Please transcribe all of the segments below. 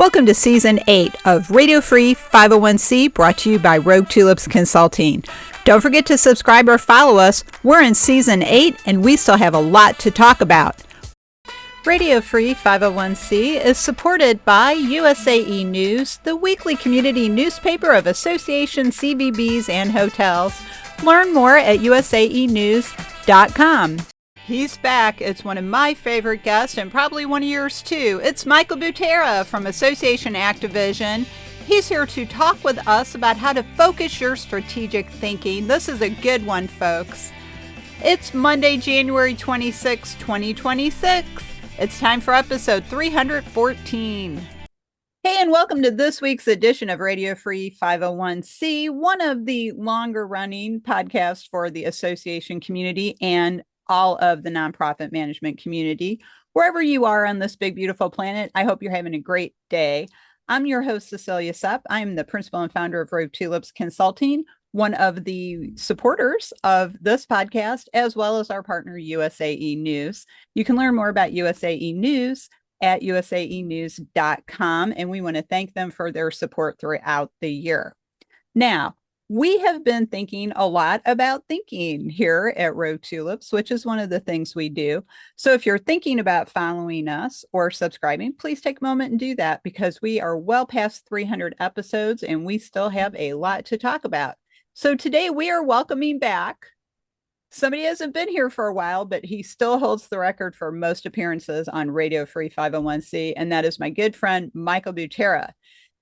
Welcome to Season 8 of Radio Free 501c, brought to you by Rogue Tulips Consulting. Don't forget to subscribe or follow us. We're in Season 8 and we still have a lot to talk about. Radio Free 501c is supported by USAE News, the weekly community newspaper of Association CVBs and hotels. Learn more at usaenews.com. He's back. It's one of my favorite guests and probably one of yours too. It's Michael Butera from Association Activision. He's here to talk with us about how to focus your strategic thinking. This is a good one, folks. It's Monday, January 26, 2026. It's time for episode 314. Hey, and welcome to this week's edition of Radio Free 501c, one of the longer running podcasts for the association community and all of the nonprofit management community. Wherever you are on this big, beautiful planet, I hope you're having a great day. I'm your host, Cecilia Sepp. I'm the principal and founder of Rogue Tulips Consulting, one of the supporters of this podcast, as well as our partner, USAE News. You can learn more about USAE News at usaenews.com, and we want to thank them for their support throughout the year. Now, we have been thinking a lot about thinking here at Rogue Tulips, which is one of the things we do. So if you're thinking about following us or subscribing, please take a moment and do that, because we are well past 300 episodes and we still have a lot to talk about. So today we are welcoming back somebody who hasn't been here for a while, but he still holds the record for most appearances on Radio Free 501c, and that is my good friend, Michael Butera.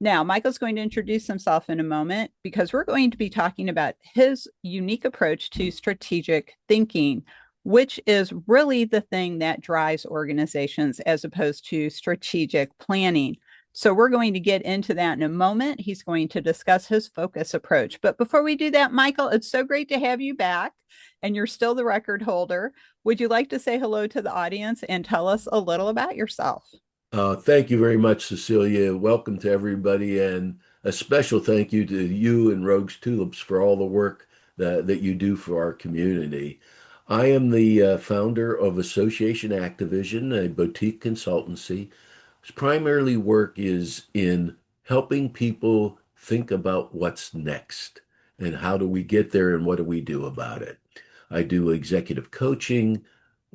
Now, Michael's going to introduce himself in a moment because we're going to be talking about his unique approach to strategic thinking, which is really the thing that drives organizations as opposed to strategic planning. So we're going to get into that in a moment. He's going to discuss his focus approach. But before we do that, Michael, it's so great to have you back, and you're still the record holder. Would you like to say hello to the audience and tell us a little about yourself? Thank you very much, Cecilia. Welcome to everybody, and a special thank you to you and Rogue's Tulips for all the work that you do for our community. I am the founder of Association Activision, a boutique consultancy. Its primarily work is in helping people think about what's next and how do we get there and what do we do about it. I do executive coaching,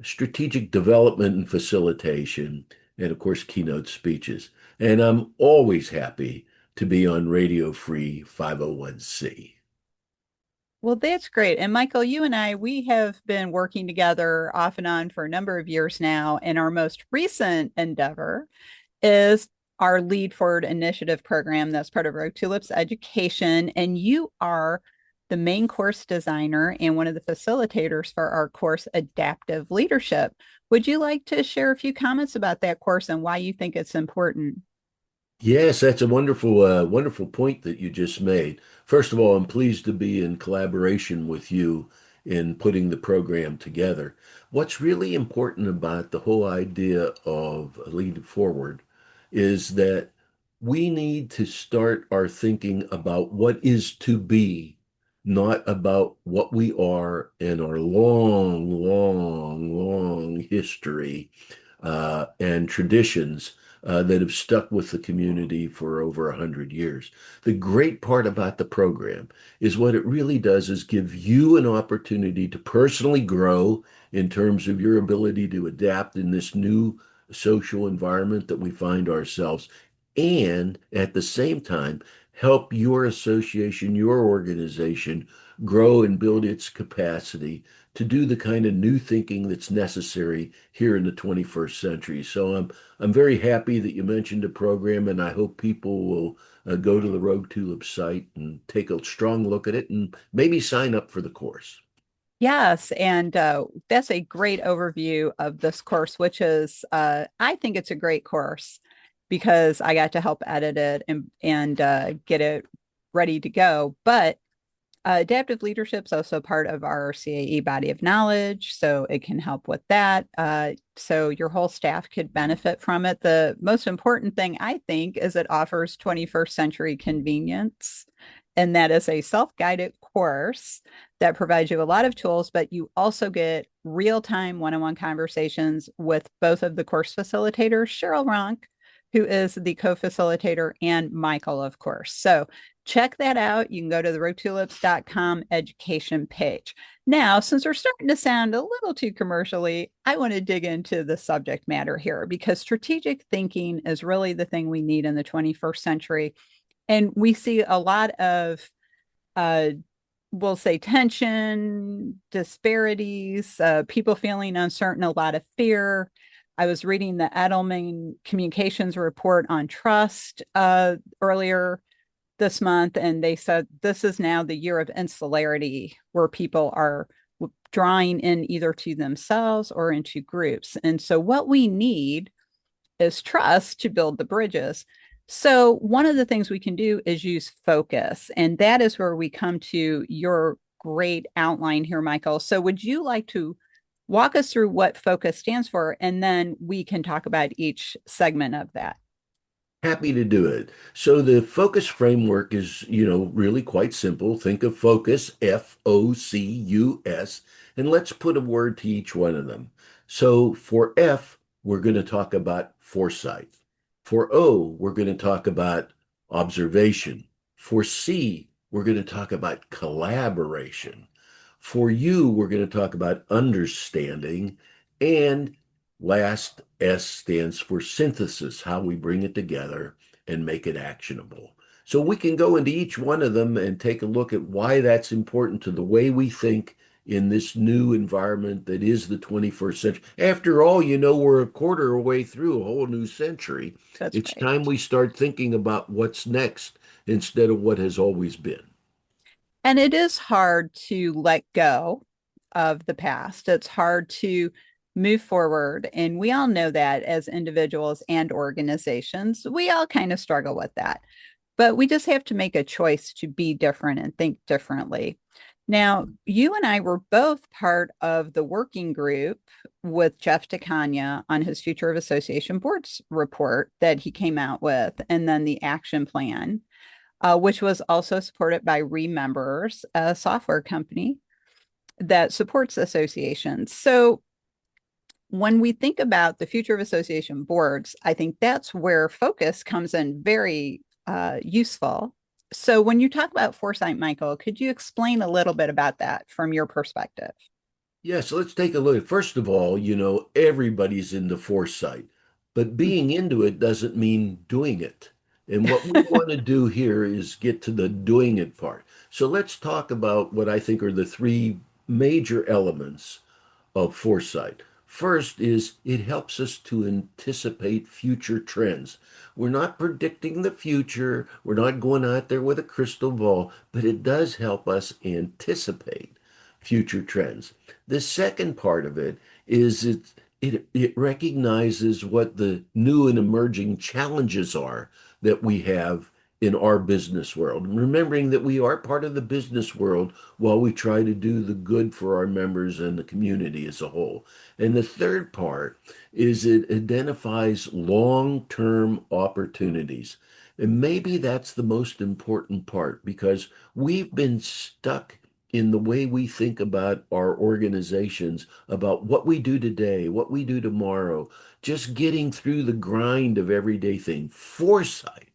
strategic development and facilitation, and of course, keynote speeches. And I'm always happy to be on Radio Free 501c. Well, that's great. And Michael, you and I, we have been working together off and on for a number of years now. And our most recent endeavor is our Lead Forward Initiative program that's part of Rogue Tulips Education. And you are the main course designer and one of the facilitators for our course, Adaptive Leadership. Would you like to share a few comments about that course and why you think it's important? Yes, that's a wonderful point that you just made. First of all, I'm pleased to be in collaboration with you in putting the program together. What's really important about the whole idea of Lead Forward is that we need to start our thinking about what is to be, not about what we are in our long history and traditions that have stuck with the community for over 100 years. The great part about the program is what it really does is give you an opportunity to personally grow in terms of your ability to adapt in this new social environment that we find ourselves, and at the same time, help your association, your organization grow and build its capacity to do the kind of new thinking that's necessary here in the 21st century. So I'm very happy that you mentioned the program, and I hope people will go to the Rogue Tulip site and take a strong look at it and maybe sign up for the course. Yes, and that's a great overview of this course, which is, I think it's a great course because I got to help edit it and get it ready to go. But adaptive leadership is also part of our CAE body of knowledge, so it can help with that. So your whole staff could benefit from it. The most important thing, I think, is it offers 21st century convenience. And that is a self-guided course that provides you a lot of tools, but you also get real-time one-on-one conversations with both of the course facilitators, Cheryl Ronk, who is the co-facilitator, and Michael, of course. So check that out. You can go to the roadtulips.com education page. Now, since we're starting to sound a little too commercially, I want to dig into the subject matter here because strategic thinking is really the thing we need in the 21st century. And we see a lot of uh, we'll say tension, disparities, people feeling uncertain, a lot of fear. I was reading the Edelman Communications report on trust earlier this month, and they said this is now the year of insularity, where people are drawing in either to themselves or into groups. And so, what we need is trust to build the bridges. So, one of the things we can do is use focus. And that is where we come to your great outline here, Michael. So, would you like to walk us through what focus stands for? And then we can talk about each segment of that. Happy to do it. So the focus framework is, really quite simple. Think of focus, Focus, and let's put a word to each one of them. So for F, we're going to talk about foresight. For O, we're going to talk about observation. For C, we're going to talk about collaboration. For U, we're going to talk about understanding. And last, S stands for synthesis, how we bring it together and make it actionable. So we can go into each one of them and take a look at why that's important to the way we think in this new environment that is the 21st century. After all, we're a quarter way through a whole new century. That's It's right. time we start thinking about what's next instead of what has always been. And it is hard to let go of the past. It's hard to move forward. And we all know that as individuals and organizations, we all kind of struggle with that. But we just have to make a choice to be different and think differently. Now, you and I were both part of the working group with Jeff DeCania on his Future of Association Boards report that he came out with, and then the action plan, which was also supported by Remembers, a software company that supports associations. So when we think about the future of association boards, I think that's where focus comes in very useful. So when you talk about foresight, Michael, could you explain a little bit about that from your perspective? Yeah, so let's take a look. First of all, everybody's into foresight, but being into it doesn't mean doing it. And what we want to do here is get to the doing it part. So let's talk about what I think are the three major elements of foresight. First is it helps us to anticipate future trends. We're not predicting the future, we're not going out there with a crystal ball, but it does help us anticipate future trends. The second part of it is it recognizes what the new and emerging challenges are that we have in our business world. Remembering that we are part of the business world while we try to do the good for our members and the community as a whole. And the third part is it identifies long-term opportunities. And maybe that's the most important part because we've been stuck in the way we think about our organizations, about what we do today, what we do tomorrow, just getting through the grind of everyday thing. Foresight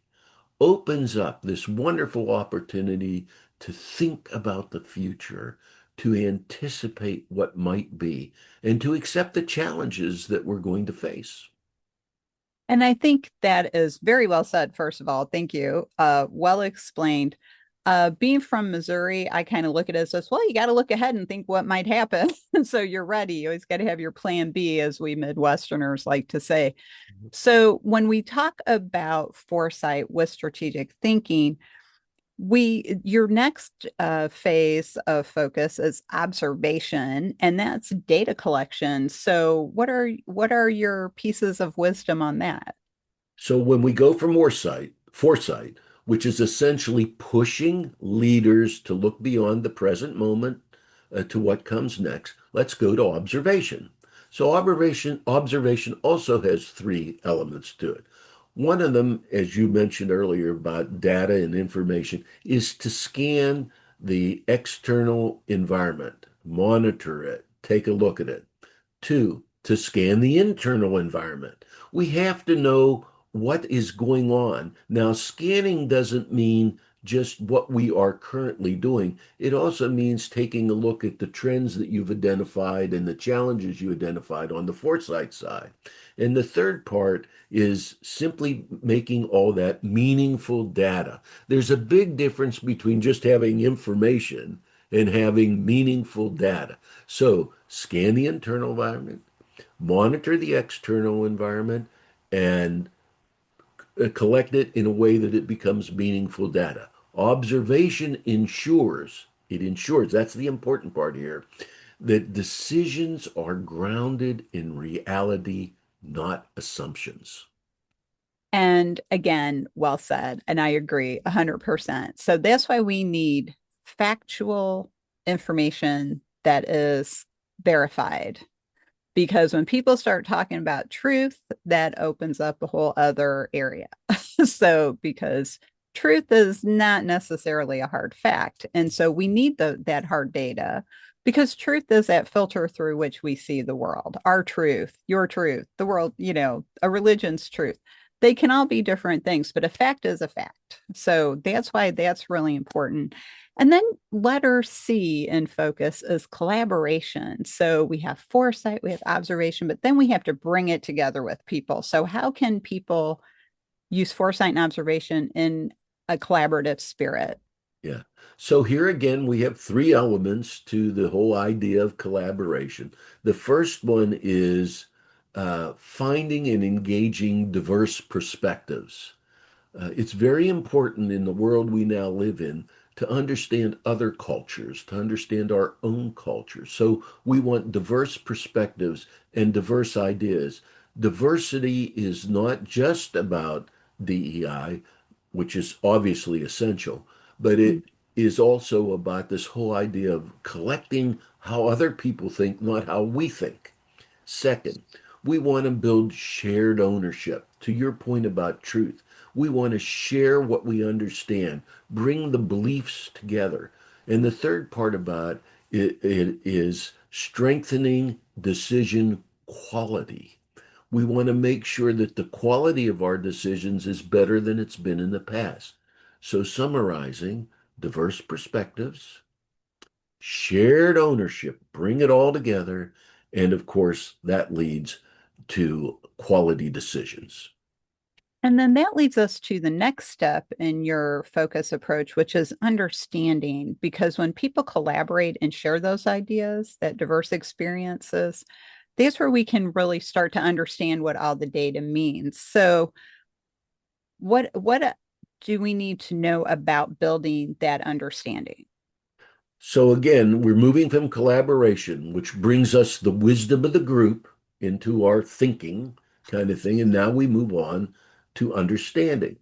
opens up this wonderful opportunity to think about the future, to anticipate what might be, and to accept the challenges that we're going to face. And I think that is very well said, first of all. Thank you. Well explained. Being from Missouri, I kind of look at it as this, well, you got to look ahead and think what might happen. So you're ready. You always got to have your plan B, as we Midwesterners like to say. So when we talk about foresight with strategic thinking, your next phase of focus is observation, and that's data collection. So what are your pieces of wisdom on that? So when we go from foresight, which is essentially pushing leaders to look beyond the present moment to what comes next, let's go to observation. So observation also has three elements to it. One of them, as you mentioned earlier about data and information, is to scan the external environment, monitor it, take a look at it. Two, to scan the internal environment. We have to know what is going on. Now, scanning doesn't mean just what we are currently doing. It also means taking a look at the trends that you've identified and the challenges you identified on the foresight side. And the third part is simply making all that meaningful data. There's a big difference between just having information and having meaningful data. So scan the internal environment, monitor the external environment, and collect it in a way that it becomes meaningful data. Observation ensures, that's the important part here, that decisions are grounded in reality, not assumptions. And again, well said. And I agree 100%. So that's why we need factual information that is verified. Because when people start talking about truth, that opens up a whole other area. So, because truth is not necessarily a hard fact. And so we need that hard data because truth is that filter through which we see the world. Our truth, your truth, the world, a religion's truth. They can all be different things, but a fact is a fact. So that's why that's really important. And then letter C in focus is collaboration. So we have foresight, we have observation, but then we have to bring it together with people. So how can people use foresight and observation in a collaborative spirit? Yeah. So here again, we have three elements to the whole idea of collaboration. The first one is finding and engaging diverse perspectives. It's very important in the world we now live in to understand other cultures, to understand our own culture. So we want diverse perspectives and diverse ideas. Diversity is not just about DEI, which is obviously essential, but it is also about this whole idea of collecting how other people think, not how we think. Second, we want to build shared ownership. To your point about truth, we want to share what we understand, bring the beliefs together. And the third part about it is strengthening decision quality. We want to make sure that the quality of our decisions is better than it's been in the past. So, summarizing, diverse perspectives, shared ownership, bring it all together. And of course, that leads to quality decisions. And then that leads us to the next step in your focus approach, which is understanding. Because when people collaborate and share those ideas, that diverse experiences, that's where we can really start to understand what all the data means. So, what do we need to know about building that understanding? So again, we're moving from collaboration, which brings us the wisdom of the group into our thinking kind of thing. And now we move on to understanding.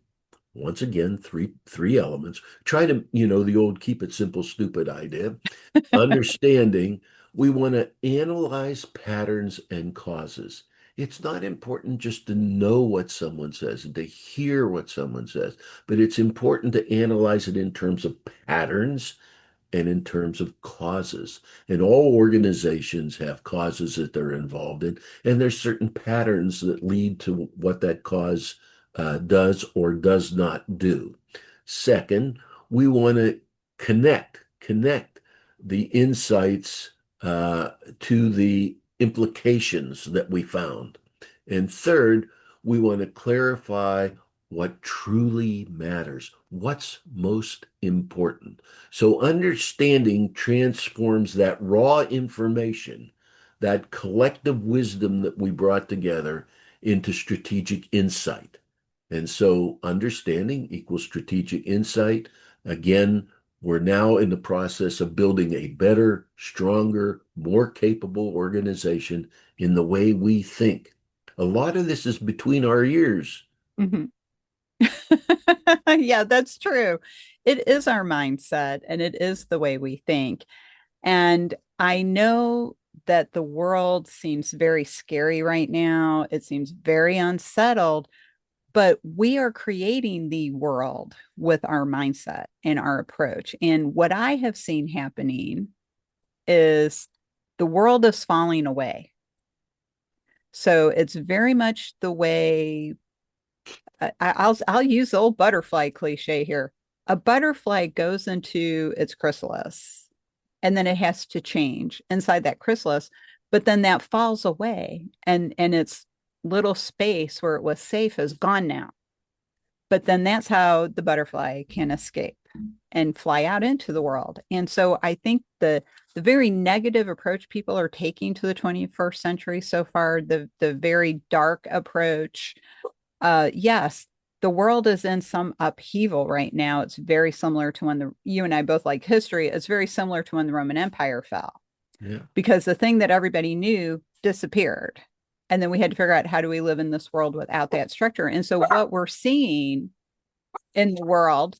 Once again, three elements. Try to, the old keep it simple, stupid idea. Understanding, we want to analyze patterns and causes. It's not important just to know what someone says and to hear what someone says, but it's important to analyze it in terms of patterns and in terms of causes. And all organizations have causes that they're involved in, and there's certain patterns that lead to what that cause does or does not do. Second, we want to connect the insights to the implications that we found. And third, we want to clarify what truly matters, what's most important. So understanding transforms that raw information, that collective wisdom that we brought together into strategic insight. And so understanding equals strategic insight. Again, we're now in the process of building a better, stronger, more capable organization in the way we think. A lot of this is between our ears. Mhm. Yeah, that's true. It is our mindset and it is the way we think. And I know that the world seems very scary right now. It seems very unsettled, but we are creating the world with our mindset and our approach. And what I have seen happening is the world is falling away. So it's very much the way I'll use the old butterfly cliche here. A butterfly goes into its chrysalis and then it has to change inside that chrysalis, but then that falls away and its little space where it was safe is gone now. But then that's how the butterfly can escape and fly out into the world. And so I think the very negative approach people are taking to the 21st century so far, the very dark approach, yes, the world is in some upheaval right now. It's very similar to when you and I both like history. It's very similar to when the Roman Empire fell Yeah. because the thing that everybody knew disappeared. And then we had to figure out how do we live in this world without that structure. And so what we're seeing in the world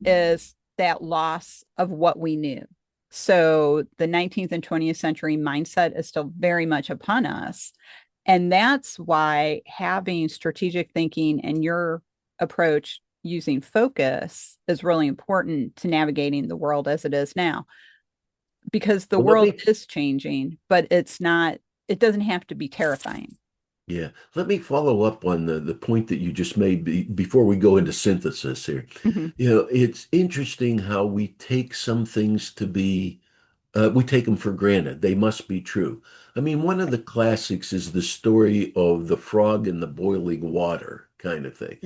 is that loss of what we knew. So the 19th and 20th century mindset is still very much upon us. And that's why having strategic thinking and your approach using focus is really important to navigating the world as it is now, because the Well, let world me is changing, but it doesn't have to be terrifying. Yeah, let me follow up on the point that you just made before we go into synthesis here. Mhm. It's interesting how we take some things to be, we take them for granted. They must be true. I mean, one of the classics is the story of the frog in the boiling water kind of thing.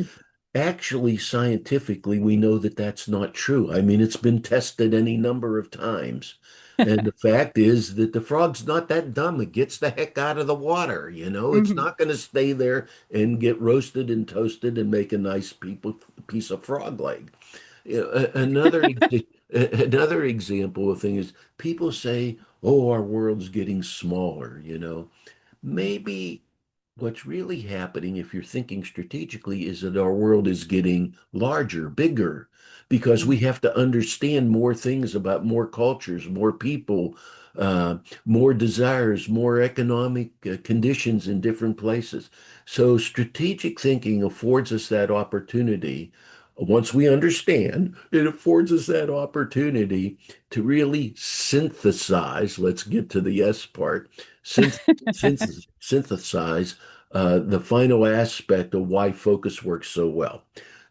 Actually, scientifically, we know that that's not true. I mean, it's been tested any number of times. And the fact is that the frog's not that dumb. It gets the heck out of the water, you know. It's Mhm. not going to stay there and get roasted and toasted and make a nice piece of frog leg. Another example of thing is people say, "Oh, our world's getting smaller," you know. Maybe what's really happening, if you're thinking strategically, is that our world is getting larger, bigger, because we have to understand more things about more cultures, more people, uh, more desires, more economic conditions in different places. So strategic thinking affords us that opportunity. Once we understand, it affords us that opportunity to really synthesize. Let's get to the S part. Synthesize the final aspect of why focus works so well.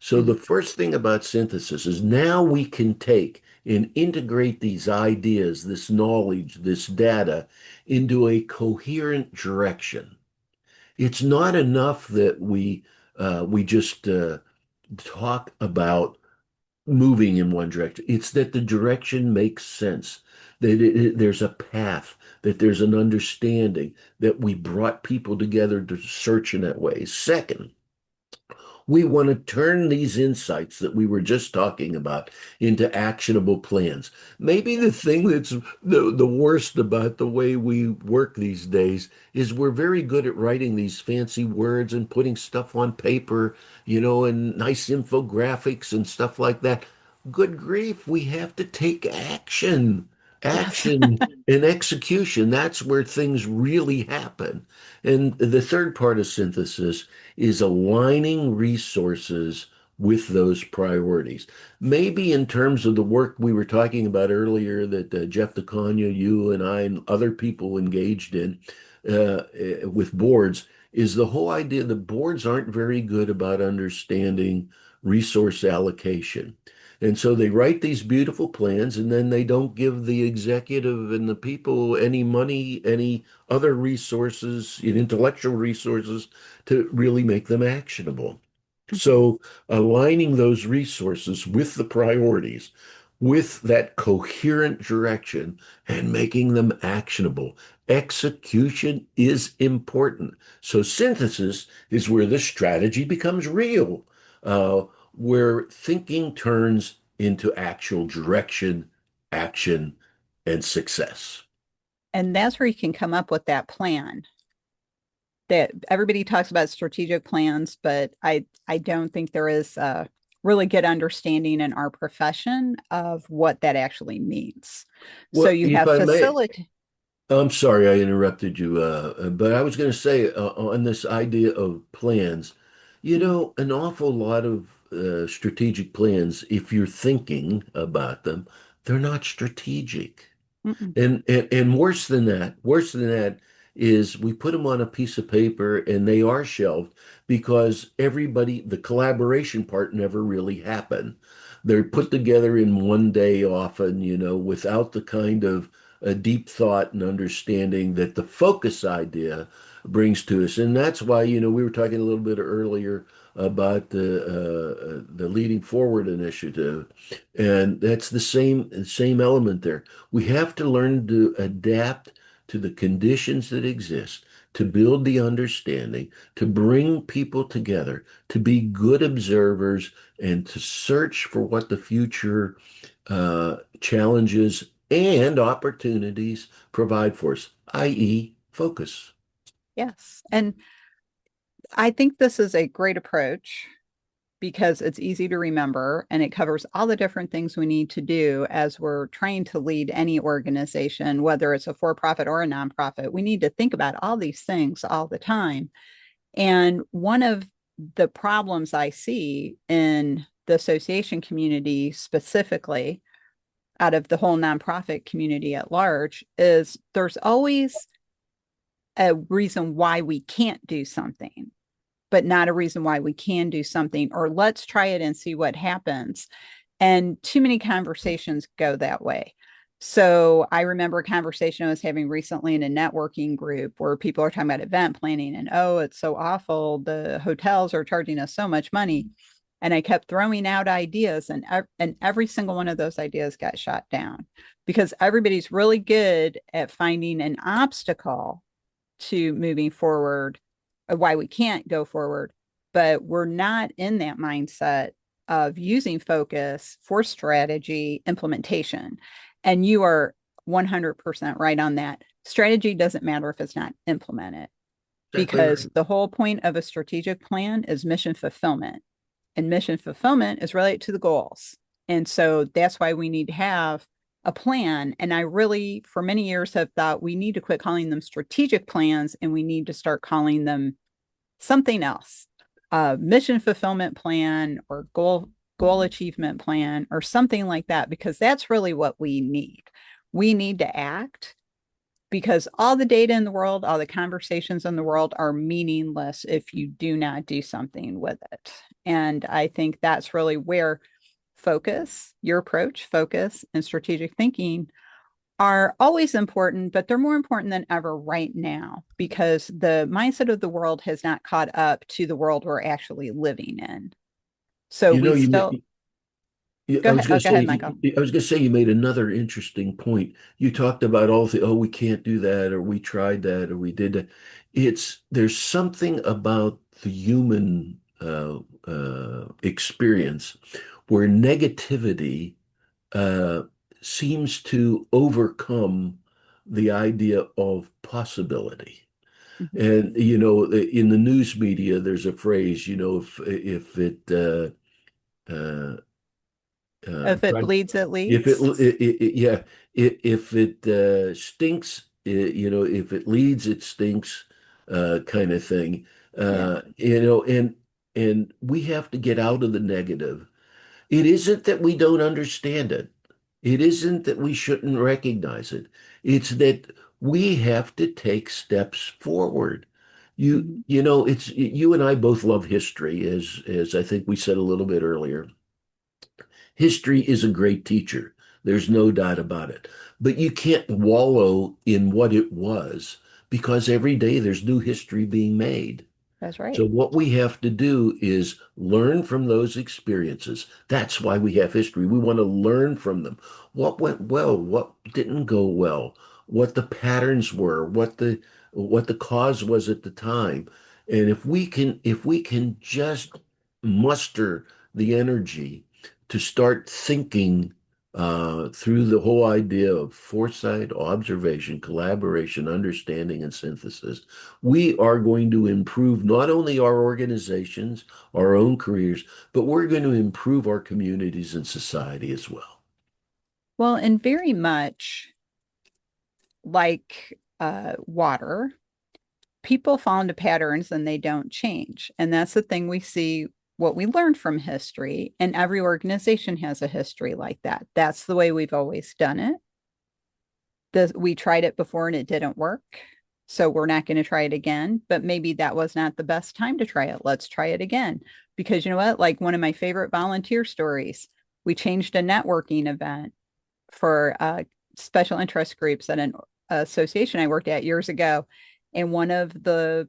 So the Mhm. first thing about synthesis is now we can take and integrate these ideas, this knowledge, this data into a coherent direction. It's not enough that we just talk about moving in one direction. It's that the direction makes sense, that there's a path, that there's an understanding, that we brought people together to search in that way. Second, we want to turn these insights that we were just talking about into actionable plans. Maybe the thing that's the worst about the way we work these days is we're very good at writing these fancy words and putting stuff on paper, and nice infographics and stuff like that. Good grief, we have to take action. Yes. Action and execution. That's where things really happen. And the third part of synthesis is aligning resources with those priorities. Maybe in terms of the work we were talking about earlier that Jeff DeConnia, you and I and other people engaged in with boards, is the whole idea that boards aren't very good about understanding resource allocation. And so they write these beautiful plans and then they don't give the executive and the people any money, any other resources, intellectual resources to really make them actionable. Mhm. So aligning those resources with the priorities, with that coherent direction and making them actionable. Execution is important. So synthesis is where the strategy becomes real, uh, where thinking turns into actual direction, action, and success. And that's where you can come up with that plan that everybody talks about strategic plans, but I don't think there is a really good understanding in our profession of what that actually means. So Well, you if have I may, facility. I'm sorry I interrupted you, but I was going to say on this idea of plans, Mm, an awful lot of strategic plans, if you're thinking about them, they're not strategic. mm-mm. And worse than that, is we put them on a piece of paper and they are shelved because the collaboration part never really happened. They're put together in one day often, without the kind of a deep thought and understanding that the focus idea brings to us. And that's why, we were talking a little bit earlier about the Leading Forward initiative, and that's the same element there. We have to learn to adapt to the conditions that exist, to build the understanding, to bring people together, to be good observers, and to search for what the future challenges and opportunities provide for us, i.e., focus. Yes. And I think this is a great approach because it's easy to remember and it covers all the different things we need to do as we're trying to lead any organization, whether it's a for-profit or a nonprofit. We need to think about all these things all the time. And one of the problems I see in the association community specifically, out of the whole nonprofit community at large, is there's always a reason why we can't do something, but not a reason why we can do something, or let's try it and see what happens. And too many conversations go that way. So I remember a conversation I was having recently in a networking group where people are talking about event planning and, oh, it's so awful. The hotels are charging us so much money. And I kept throwing out ideas, and every single one of those ideas got shot down because everybody's really good at finding an obstacle to moving forward, why we can't go forward, but we're not in that mindset of using focus for strategy implementation. And you are 100% right on that. Strategy doesn't matter if it's not implemented, Exactly because right. the whole point of a strategic plan is mission fulfillment. And mission fulfillment is related to the goals. And so that's why we need to have a plan. And I really, for many years, have thought we need to quit calling them strategic plans and we need to start calling them something else, mission fulfillment plan or goal achievement plan or something like that, because that's really what we need. We need to act because all the data in the world, all the conversations in the world are meaningless if you do not do something with it. And I think that's really where focus, your approach, focus, and strategic thinking are always important, but they're more important than ever right now because the mindset of the world has not caught up to the world we're actually living in. So You know, we you still Yeah, go ahead. Oh, go ahead, Michael. I was going to say you made another interesting point. You talked about we can't do that, or we tried that, or we did that. There's something about the human experience where negativity uh, seems to overcome the idea of possibility. Mhm. And, in the news media, there's a phrase, if I'm If it trying bleeds, it if it, leads. yeah, if it stinks, if it leads, it stinks, kind of thing. Yeah. And we have to get out of the negative. It isn't that we don't understand it. It isn't that we shouldn't recognize it. It's that we have to take steps forward. Mhm. It's you and I both love history, as I think we said a little bit earlier. History is a great teacher. There's no doubt about it. But you can't wallow in what it was because every day there's new history being made. That's So right. what we have to do is learn from those experiences. That's why we have history. We want to learn from them. What went well, what didn't go well, what the patterns were, what the cause was at the time. And if we can just muster the energy to start thinking through the whole idea of foresight, observation, collaboration, understanding, and synthesis, we are going to improve not only our organizations, our own careers, but we're going to improve our communities and society as well. Well, and very much like water, people fall into patterns and they don't change. And that's the thing we see what we learned from history. And every organization has a history like that. That's the way we've always done it. We tried it before and it didn't work. So we're not going to try it again, but maybe that was not the best time to try it. Let's try it again. Because you know what? Like one of my favorite volunteer stories, we changed a networking event for special interest groups at an association I worked at years ago. And one of the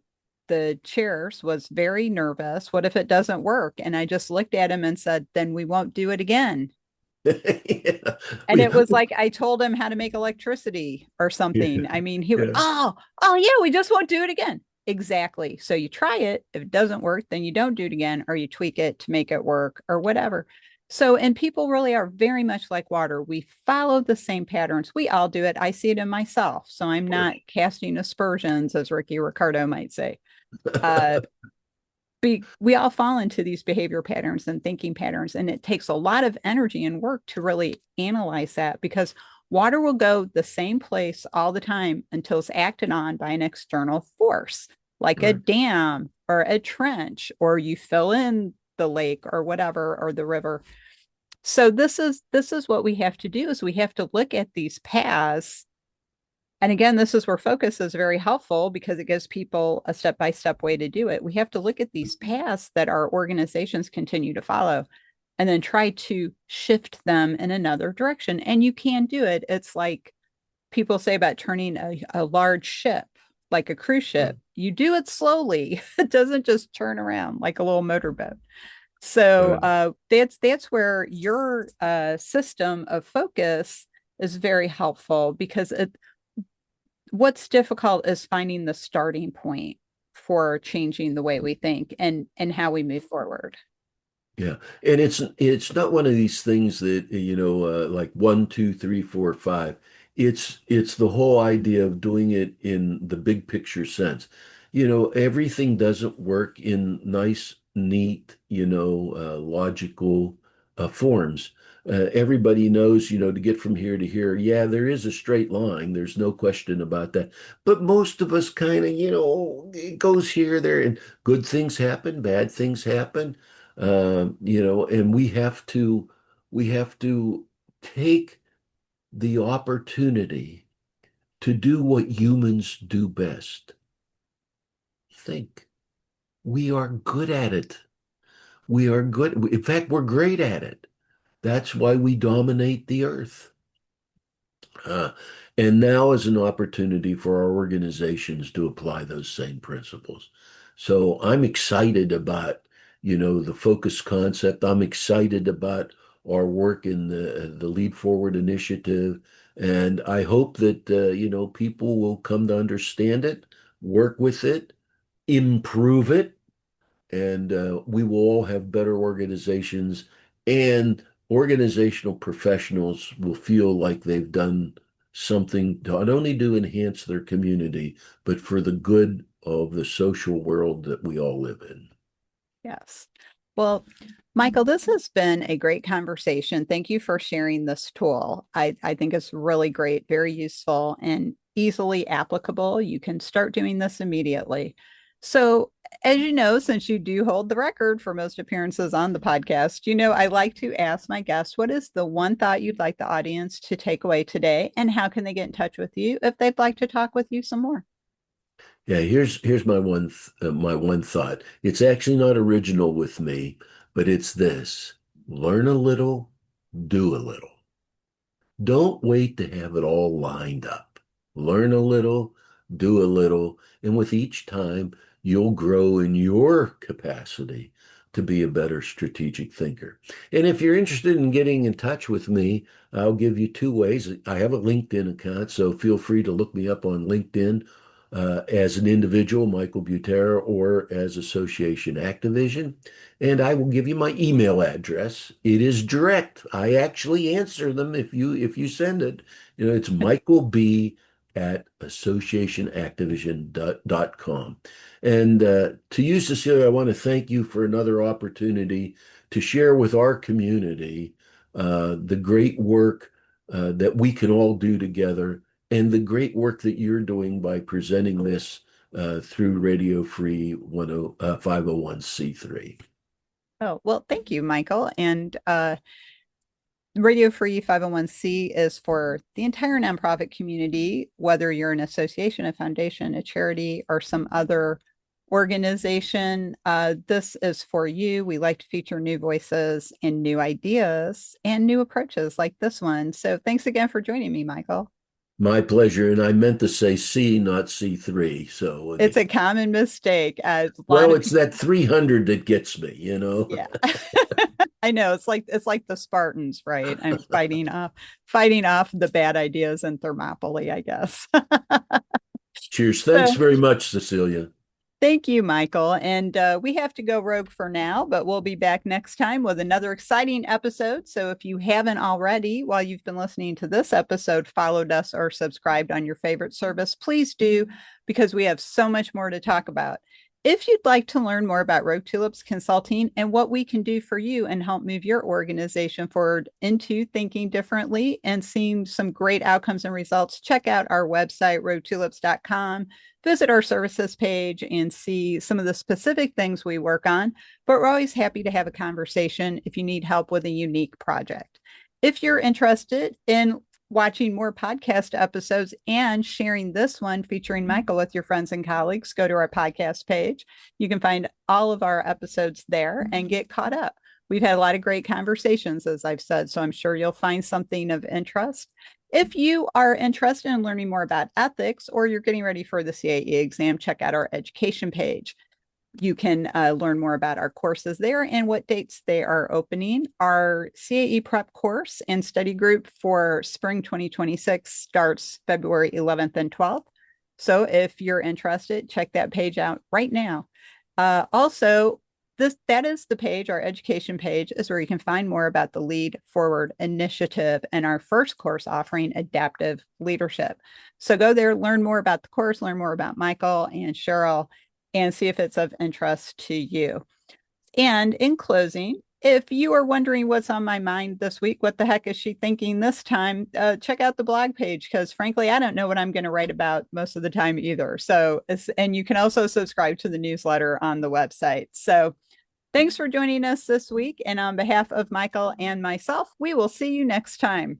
chairs was very nervous. What if it doesn't work? And I just looked at him and said, then we won't do it again. Yeah. And it was like I told him how to make electricity or something. I mean, he would, Yeah. oh yeah, we just won't do it again. Exactly. So you try it. If it doesn't work, then you don't do it again, or you tweak it to make it work or whatever. So, and people really are very much like water. We follow the same patterns. We all do it. I see it in myself. So I'm not casting aspersions, as Ricky Ricardo might say. Uh, we all fall into these behavior patterns and thinking patterns, and it takes a lot of energy and work to really analyze that, because water will go the same place all the time until it's acted on by an external force, like a Right. dam or a trench, or you fill in the lake or whatever, or the river. So this is what we have to do, is we have to look at these paths. And again, this is where focus is very helpful, because it gives people a step-by-step way to do it. We have to look at these paths that our organizations continue to follow and then try to shift them in another direction. And you can do it. It's like people say about turning a large ship, like a cruise ship. You do it slowly. It doesn't just turn around like a little motorboat. So Right. that's where your system of focus is very helpful, because what's difficult is finding the starting point for changing the way we think and how we move forward. Yeah, and it's not one of these things that like one, two, three, four, five. It's the whole idea of doing it in the big picture sense. Everything doesn't work in nice, neat, logical forms. Everybody knows, to get from here to here. Yeah, there is a straight line. There's no question about that. But most of us kind of, it goes here, there, and good things happen, bad things happen. And we have to take the opportunity to do what humans do best. Think. We are good at it. We are good. In fact, we're great at it. That's why we dominate the earth. Uh, and now is an opportunity for our organizations to apply those same principles. So I'm excited about, the focus concept. I'm excited about our work in the Lead Forward initiative. And I hope that, people will come to understand it, work with it, improve it, and we will all have better organizations, and organizational professionals will feel like they've done something to not only to enhance their community, but for the good of the social world that we all live in. Yes. Well, Michael, this has been a great conversation. Thank you for sharing this tool. I think it's really great, very useful, and easily applicable. You can start doing this immediately. So, as you know, since you do hold the record for most appearances on the podcast, I like to ask my guests, what is the one thought you'd like the audience to take away today, and how can they get in touch with you if they'd like to talk with you some more? Yeah, here's my one thought. It's actually not original with me, but it's this: learn a little, do a little. Don't wait to have it all lined up. Learn a little, do a little, and with each time, you'll grow in your capacity to be a better strategic thinker. And if you're interested in getting in touch with me, I'll give you two ways. I have a LinkedIn account, so feel free to look me up on LinkedIn as an individual, Michael Butera, or as Association Activision. And I will give you my email address. It is direct. I actually answer them if you send it. It's Michael B at associationactivision.com. And to you, Cecilia, I want to thank you for another opportunity to share with our community the great work that we can all do together, and the great work that you're doing by presenting this through Radio Free 501c3. Oh, well, thank you, Michael. And Radio Free 501c is for the entire nonprofit community, whether you're an association, a foundation, a charity, or some other organization. This is for you. We like to feature new voices and new ideas and new approaches like this one. So thanks again for joining me, Michael. My pleasure. And I meant to say C, not C3. So, It's a common mistake. A lot well, of it's that 300 that gets me, you know. yeah. I know it's like the Spartans, right? I'm fighting off the bad ideas in Thermopylae, I guess. Cheers. Thanks So very much, Cecilia. thank you, Michael. And we have to go rogue for now, but we'll be back next time with another exciting episode. So if you haven't already, while you've been listening to this episode, followed us or subscribed on your favorite service, please do, because we have so much more to talk about. If you'd like to learn more about Rogue Tulips Consulting and what we can do for you and help move your organization forward into thinking differently and seeing some great outcomes and results, check out our website, roguetulips.com. Visit our services page and see some of the specific things we work on. But we're always happy to have a conversation if you need help with a unique project. If you're interested in watching more podcast episodes and sharing this one featuring Michael with your friends and colleagues, go to our podcast page. You can find all of our episodes there and get caught up. We've had a lot of great conversations, as I've said, so I'm sure you'll find something of interest. If you are interested in learning more about ethics or you're getting ready for the CAE exam, check out our education page. You can learn more about our courses there and what dates they are opening. Our CAE prep course and study group for spring 2026 starts February 11th and 12th. So if you're interested, check that page out right now. Also, that is the page, our education page is where you can find more about the Lead Forward initiative and our first course offering, Adaptive Leadership. So go there, learn more about the course, learn more about Michael and Cheryl, and see if it's of interest to you. And in closing, if you are wondering what's on my mind this week, what the heck is she thinking this time, check out the blog page, because frankly, I don't know what I'm going to write about most of the time either. So, and you can also subscribe to the newsletter on the website. So thanks for joining us this week. And on behalf of Michael and myself, we will see you next time.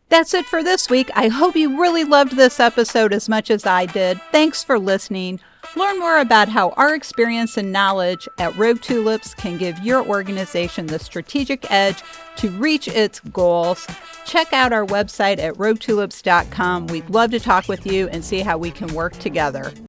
That's it for this week. I hope you really loved this episode as much as I did. Thanks for listening. Learn more about how our experience and knowledge at Rogue Tulips can give your organization the strategic edge to reach its goals. Check out our website at roguetulips.com. We'd love to talk with you and see how we can work together.